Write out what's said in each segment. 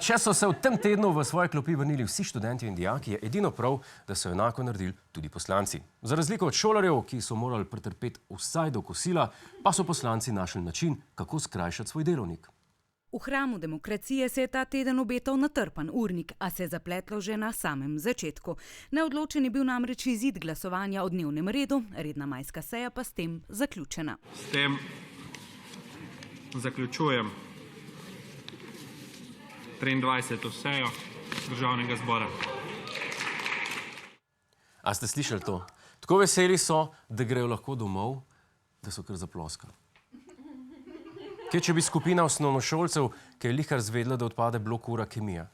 če so se v tem tednu v svoje klopi vrnili vsi študenti in dijaki, je edino prav, da so enako naredili tudi poslanci. Za razliko od šolarjev, ki so morali pretrpeti vsaj do kosila, pa so poslanci našli način, kako skrajšati svoj delovnik. V hramu demokracije se je ta teden obetal natrpan urnik, a se je zapletlo že na samem začetku. Neodločen je bil namreč izid glasovanja o dnevnem redu, redna majska seja pa s tem zaključena. S tem zaključujem 23. sejo Državnega zbora. A ste slišali to? Tako veseli so, da grejo lahko domov, da so kar zaploskali. Kaj, če bi skupina osnovnošolcev, ki je lihkar zvedla, da odpade blok ura kemija?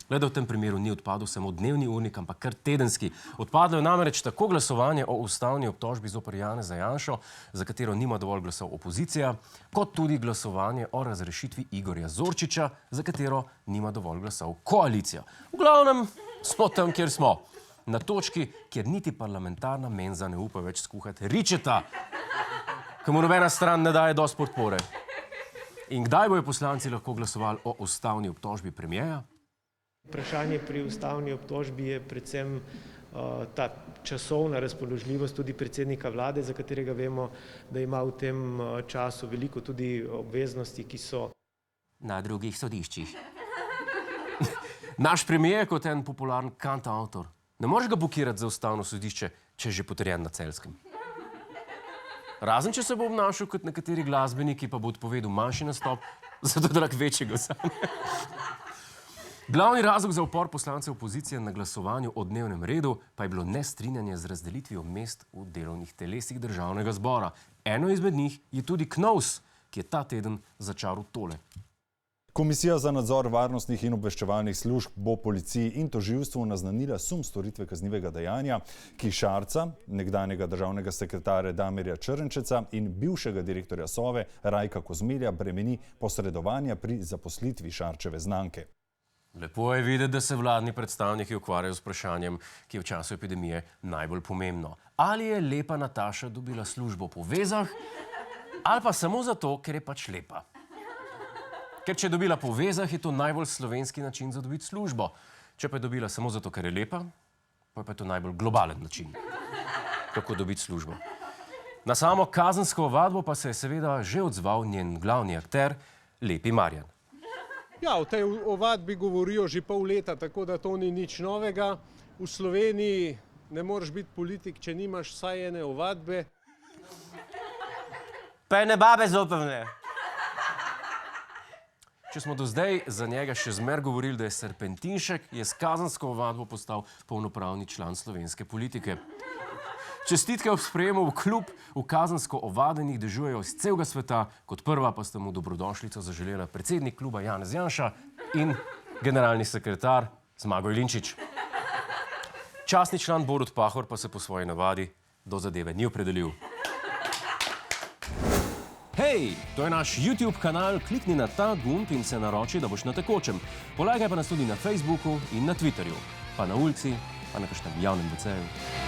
Le da v tem primeru ni odpadel samo dnevni urnik, ampak kar tedenski. Odpadlo je namreč tako glasovanje o ustavni obtožbi zoper Janeza Janšo, za katero nima dovolj glasov opozicija, kot tudi glasovanje o razrešitvi Igorja Zorčiča, za katero nima dovolj glasov koalicija. V glavnem smo tam, kjer smo. Na točki, kjer niti parlamentarna menza ne upa več skuhati ričeta, ki mu nobena stran ne daje dosti podpore. In kdaj bojo poslanci lahko glasovali o ustavni obtožbi premierja? Vprašanje pri ustavni obtožbi je predvsem ta časovna razpoložljivost tudi predsednika vlade, za katerega vemo, da ima v tem času veliko tudi obveznosti, ki so na drugih sodiščih. Naš premier je kot en popularen kantavtor. Ne moreš ga blokirati za ustavno sodišče, če je že potrjen na Celjskem. Razen, če se bo obnašal kot nekateri glasbeniki, pa bo odpovedal manjši nastop, zato da lahko večjega vzame. Glavni razlog za upor poslancev opozicije na glasovanju o dnevnem redu pa je bilo nestrinjanje z razdelitvijo mest v delovnih telesih Državnega zbora. Eno izmed njih je tudi KNOVS, ki je ta teden začaral tole. Komisija za nadzor varnostnih in obveščevalnih služb bo policiji in tožilstvu naznanila sum storitve kaznivega dejanja, ki Šarca, nekdanjega državnega sekretarja Damirja Črnčeca in bivšega direktorja Sove Rajka Kozmelja bremeni posredovanja pri zaposlitvi Šarčeve znanke. Lepo je videti, da se vladni predstavniki ukvarjajo s vprašanjem, ki je v času epidemije najbolj pomembno. Ali je lepa Nataša dobila službo po vezah, ali pa samo zato, ker je pač lepa. Ker če je dobila po vezah, je to najbolj slovenski način za dobiti službo. Če pa je dobila samo zato, ker je lepa, pa je to najbolj globalen način, kako dobiti službo. Na samo kazensko ovadbo pa se je seveda že odzval njen glavni akter, Lepi Marjan. Ja, o tej ovadbi govorijo že pol leta, tako da to ni nič novega. V Sloveniji ne moreš biti politik, če nimaš vsaj ene ovadbe. Pa ene babe zoprne. Če smo do zdaj za njega še zmer govorili, da je serpentinšek, je s kazensko ovadbo postal polnopravni član slovenske politike. Čestitke ob sprejemu v klub v kazensko ovadenih dežujejo iz celega sveta, kot prva pa sta mu dobrodošlico zaželela predsednik kluba Janez Janša in generalni sekretar Zmago Jelinčič. Častni član Borut Pahor pa se po svoji navadi do zadeve ni opredelil. Hej, to je naš YouTube kanal, klikni na ta gumb in se naroči, da boš na tekočem. Polagaj pa nas tudi na Facebooku in na Twitterju, pa na ulici, pa na kakšnem javnem WC-ju.